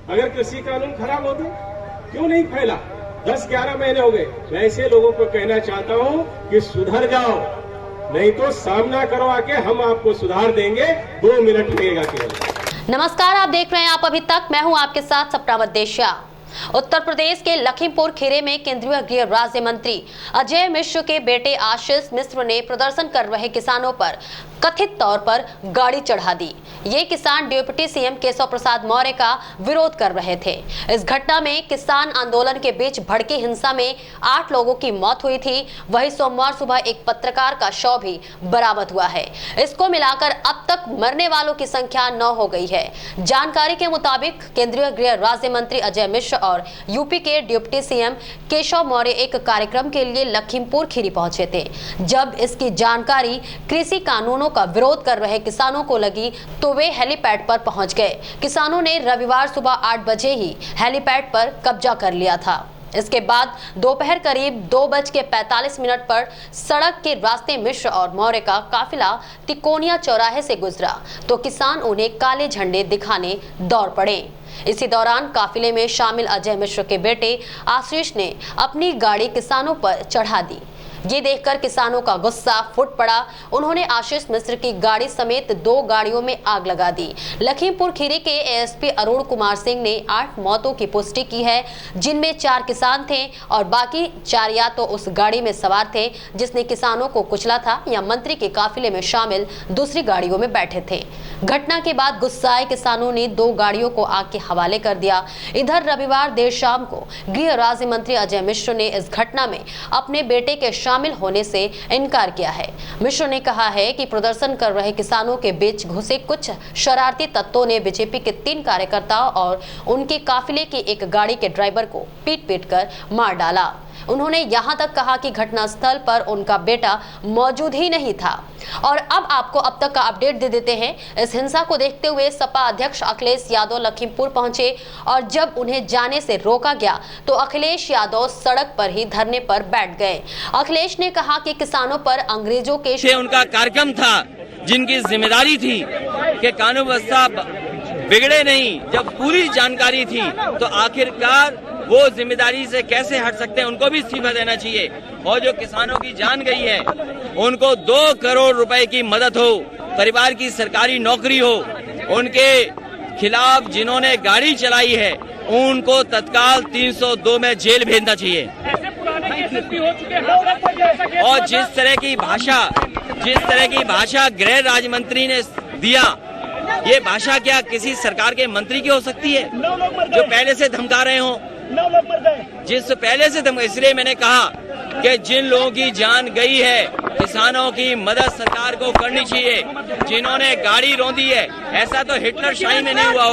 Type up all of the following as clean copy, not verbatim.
अगर कृषि कानून खराब होते क्यों नहीं फैला? 10-11 महीने हो गए। मैं ऐसे लोगों को कहना चाहता हूं कि सुधर जाओ, नहीं तो सामना करवा के हम आपको सुधार देंगे। 2 मिनट लगेगा केवल। नमस्कार, आप देख रहे हैं आप अभी तक। मैं हूं आपके साथ सप्तावत देशिया। उत्तर प्रदेश के लखीमपुर खीरी में केंद्रीय गृह राज्य मंत्री अजय मिश्र के बेटे आशीष मिश्र ने प्रदर्शन कर रहे किसानों पर कथित तौर पर गाड़ी चढ़ा दी। ये किसान डिप्टी सीएम केशव प्रसाद मौर्य का विरोध कर रहे थे। इस घटना में किसान आंदोलन के बीच भड़की हिंसा में 8 लोगों की मौत हुई थी। वहीं सोमवार सुबह एक पत्रकार का शव भी बरामद हुआ है। इसको मिलाकर अब तक मरने वालों की संख्या 9 हो गई है। जानकारी के मुताबिक केंद्रीय गृह राज्य मंत्री अजय मिश्र और यूपी के डिप्टी सीएम केशव मौर्य एक कार्यक्रम के लिए लखीमपुर खीरी पहुंचे थे। जब इसकी जानकारी कृषि कानूनों का विरोध कर रहे किसानों को लगी तो वे हेलीपैड पर पहुंच गए। किसानों ने रविवार सुबह 8 बजे ही हेलीपैड पर कब्जा कर लिया था। इसके बाद दोपहर करीब 2:45 पर सड़क के रास्ते मिश्र और मौर्य का काफिला तिकोनिया चौराहे से गुजरा तो किसान उन्हें काले झंडे दिखाने दौड़ पड़े। इसी दौरान काफिले में शामिल अजय मिश्र के बेटे आशीष ने अपनी गाड़ी किसानों पर चढ़ा दी। ये देखकर किसानों का गुस्सा फूट पड़ा। उन्होंने आशीष मिश्र की गाड़ी समेत 2 गाड़ियों में आग लगा दी। लखीमपुर खीरी के एएसपी अरुण कुमार सिंह ने 8 मौतों की पुष्टि की है, जिनमें 4 किसान थे और बाकी 4 या तो उस गाड़ी में सवार थे जिसने किसानों को कुचला था या मंत्री के काफिले में शामिल दूसरी गाड़ियों में बैठे थे। घटना के बाद गुस्साए किसानों ने 2 गाड़ियों को आग के हवाले कर दिया। इधर रविवार देर शाम को गृह राज्य मंत्री अजय मिश्र ने इस घटना में अपने बेटे के शामिल होने से इनकार किया है। मिश्र ने कहा है कि प्रदर्शन कर रहे किसानों के बीच घुसे कुछ शरारती तत्वों ने बीजेपी के 3 कार्यकर्ताओं और उनके काफिले की एक गाड़ी के ड्राइवर को पीट कर मार डाला। उन्होंने यहां तक कहा कि घटनास्थल पर उनका बेटा मौजूद ही नहीं था। और अब तक का अपडेट दे देते हैं। इस हिंसा को देखते हुए सपा अध्यक्ष अखिलेश यादव लखीमपुर पहुंचे और जब उन्हें जाने से रोका गया तो अखिलेश यादव सड़क पर ही धरने पर बैठ गए। अखिलेश ने कहा कि किसानों पर अंग्रेजों के उनका कार्यक्रम था, जिनकी जिम्मेदारी थी कि कानून व्यवस्था बिगड़े नहीं। जब पूरी जानकारी थी तो आखिरकार वो जिम्मेदारी से कैसे हट सकते हैं, उनको भी इस्तीफा देना चाहिए। और जो किसानों की जान गई है उनको 2 करोड़ रुपए की मदद हो, परिवार की सरकारी नौकरी हो, उनके खिलाफ जिन्होंने गाड़ी चलाई है उनको तत्काल 302 में जेल भेजना चाहिए। और जिस तरह की भाषा गृह राज्य मंत्री ने दिया, ये भाषा क्या किसी सरकार के मंत्री की हो सकती है जो पहले से धमका रहे हो? इसलिए मैंने कहा कि जिन लोगों की जान गई है, किसानों की मदद सरकार को करनी चाहिए। जिन्होंने गाड़ी रौंदी है, ऐसा तो हिटलर शाही में नहीं हुआ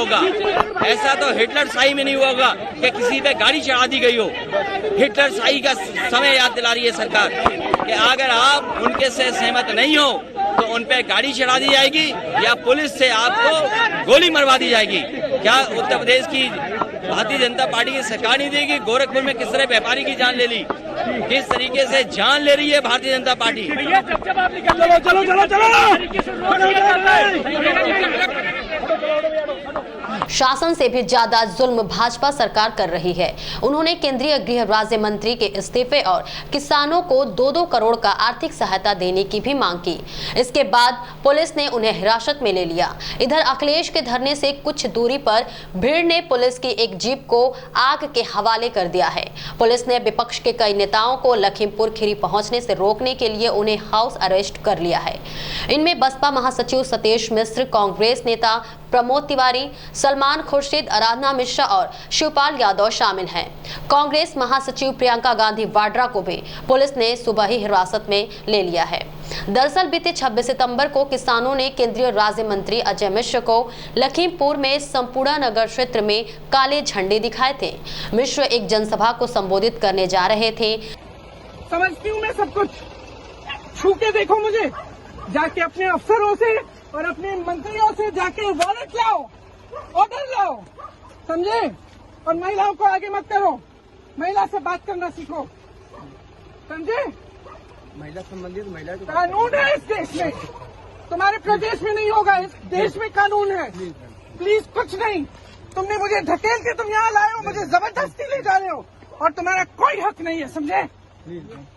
होगा कि किसी पे गाड़ी चढ़ा दी गई हो। हिटलर शाही का समय याद दिला रही है सरकार कि अगर आप उनके से सहमत नहीं हो तो उन पे गाड़ी चढ़ा दी जाएगी या पुलिस से आपको गोली मरवा दी जाएगी। क्या उत्तर प्रदेश की भारतीय जनता पार्टी की सरकार नहीं देगी? गोरखपुर में किस तरह व्यापारी की जान ले ली, किस तरीके से जान ले रही है भारतीय जनता पार्टी। शासन से भी ज्यादा जुल्म भाजपा सरकार कर रही है। उन्होंने केंद्रीय गृह राज्य मंत्री के इस्तीफे और किसानों को 2-2 करोड़ का आर्थिक सहायता देने की भी मांग की। इसके बाद पुलिस ने उन्हें हिरासत में ले लिया। इधर अखिलेश के धरने से कुछ दूरी पर भीड़ ने पुलिस की एक जीप को आग के हवाले कर दिया है। पुलिस ने विपक्ष के कई नेताओं को लखीमपुर खीरी पहुंचने से रोकने के लिए उन्हें हाउस अरेस्ट कर लिया है। इनमें बसपा महासचिव सतीश मिश्र, कांग्रेस नेता प्रमोद तिवारी, सलमान खुर्शीद, आराधना मिश्रा और शिवपाल यादव शामिल हैं। कांग्रेस महासचिव प्रियंका गांधी वाड्रा को भी पुलिस ने सुबह ही हिरासत में ले लिया है। दरअसल बीते 26 सितंबर को किसानों ने केंद्रीय राज्य मंत्री अजय मिश्र को लखीमपुर में संपूर्ण नगर क्षेत्र में काले झंडे दिखाए थे। मिश्र एक जनसभा को संबोधित करने जा रहे थे। समझती हूँ मैं सब कुछ, छू के देखो मुझे, जाके अपने अफसरों से और अपने मंत्रियों से जाके वारंट लाओ, ऑर्डर लाओ, समझे? और महिलाओं को आगे मत करो, महिला से बात करना सीखो, समझे? महिला संबंधित महिला कानून है इस देश में, तुम्हारे प्रदेश में नहीं होगा, इस देश में कानून है। प्लीज कुछ नहीं, तुमने मुझे ढकेल के तुम यहाँ लाए हो, मुझे जबरदस्ती ले जा रहे हो और तुम्हारा कोई हक नहीं है, समझे?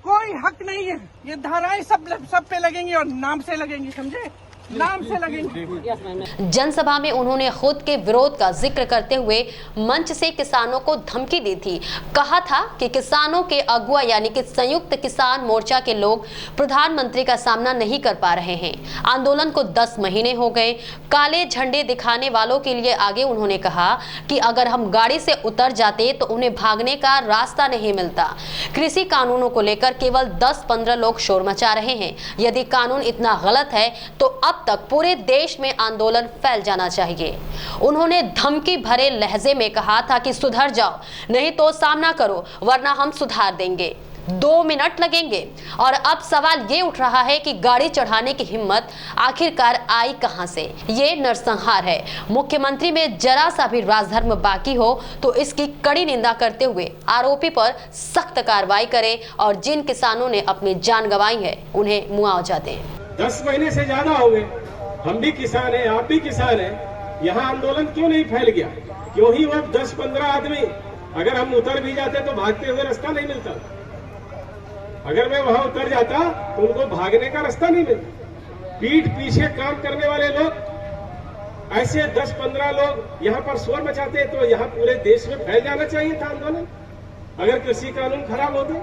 कोई हक नहीं है। ये धाराएं सब पे लगेंगी और नाम से लगेंगी, समझे? नाम से लगेंगे। जनसभा में उन्होंने खुद के विरोध का जिक्र करते हुए मंच से किसानों को धमकी दी थी। कहा था कि किसानों के अगुआ यानी कि संयुक्त किसान मोर्चा के लोग प्रधानमंत्री का सामना नहीं कर पा रहे हैं। आंदोलन को 10 महीने हो गए। काले झंडे दिखाने वालों के लिए आगे उन्होंने कहा कि अगर हम गाड़ी से उतर जाते तो उन्हें भागने का रास्ता नहीं मिलता। कृषि कानूनों को लेकर केवल 10-15 लोग शोर मचा रहे हैं। यदि कानून इतना गलत है तो अब तक पूरे देश में आंदोलन फैल जाना चाहिए। उन्होंने धमकी भरे लहजे में कहा था कि सुधर जाओ, नहीं तो सामना करो, वरना हम सुधार देंगे। 2 मिनट लगेंगे। और अब सवाल ये उठ रहा है कि गाड़ी चढ़ाने की हिम्मत आखिरकार आई कहां से? ये नरसंहार है। मुख्यमंत्री में जरा सा भी राजधर्म बाकी हो तो इसकी कड़ी निंदा करते हुए आरोपी पर सख्त कार्रवाई करें और जिन किसानों ने अपनी जान गंवाई है उन्हें मुआवजा दें। 10 महीने से ज्यादा हो गए, हम भी किसान हैं, आप भी किसान हैं। यहाँ आंदोलन क्यों नहीं फैल गया? क्यों ही वो 10-15 आदमी, अगर हम उतर भी जाते तो भागते हुए रास्ता नहीं मिलता। अगर मैं वहां उतर जाता तो उनको भागने का रास्ता नहीं मिलता। पीठ पीछे काम करने वाले लोग, ऐसे 10-15 लोग यहाँ पर शोर मचाते तो यहाँ पूरे देश में फैल जाना चाहिए था आंदोलन। अगर कृषि कानून खराब होते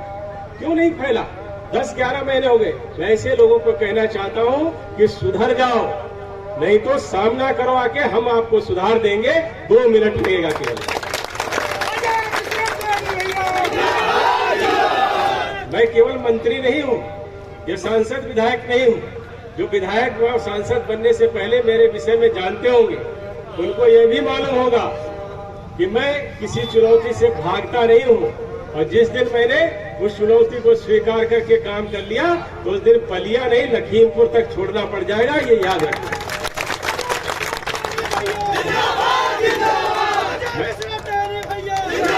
क्यों नहीं फैला? 10-11 महीने हो गए। मैं ऐसे लोगों को कहना चाहता हूं कि सुधर जाओ, नहीं तो सामना करवा के हम आपको सुधार देंगे। 2 मिनट लगेगा केवल। मैं केवल मंत्री नहीं हूं, ये सांसद विधायक नहीं हूं। जो विधायक व सांसद बनने से पहले मेरे विषय में जानते होंगे, उनको ये भी मालूम होगा कि मैं किसी चुनौती से भागता नहीं हूं। और जिस दिन मैंने उस चुनौती को स्वीकार करके काम कर लिया तो उस दिन पलिया नहीं लखीमपुर तक छोड़ना पड़ जाएगा, ये याद रखना।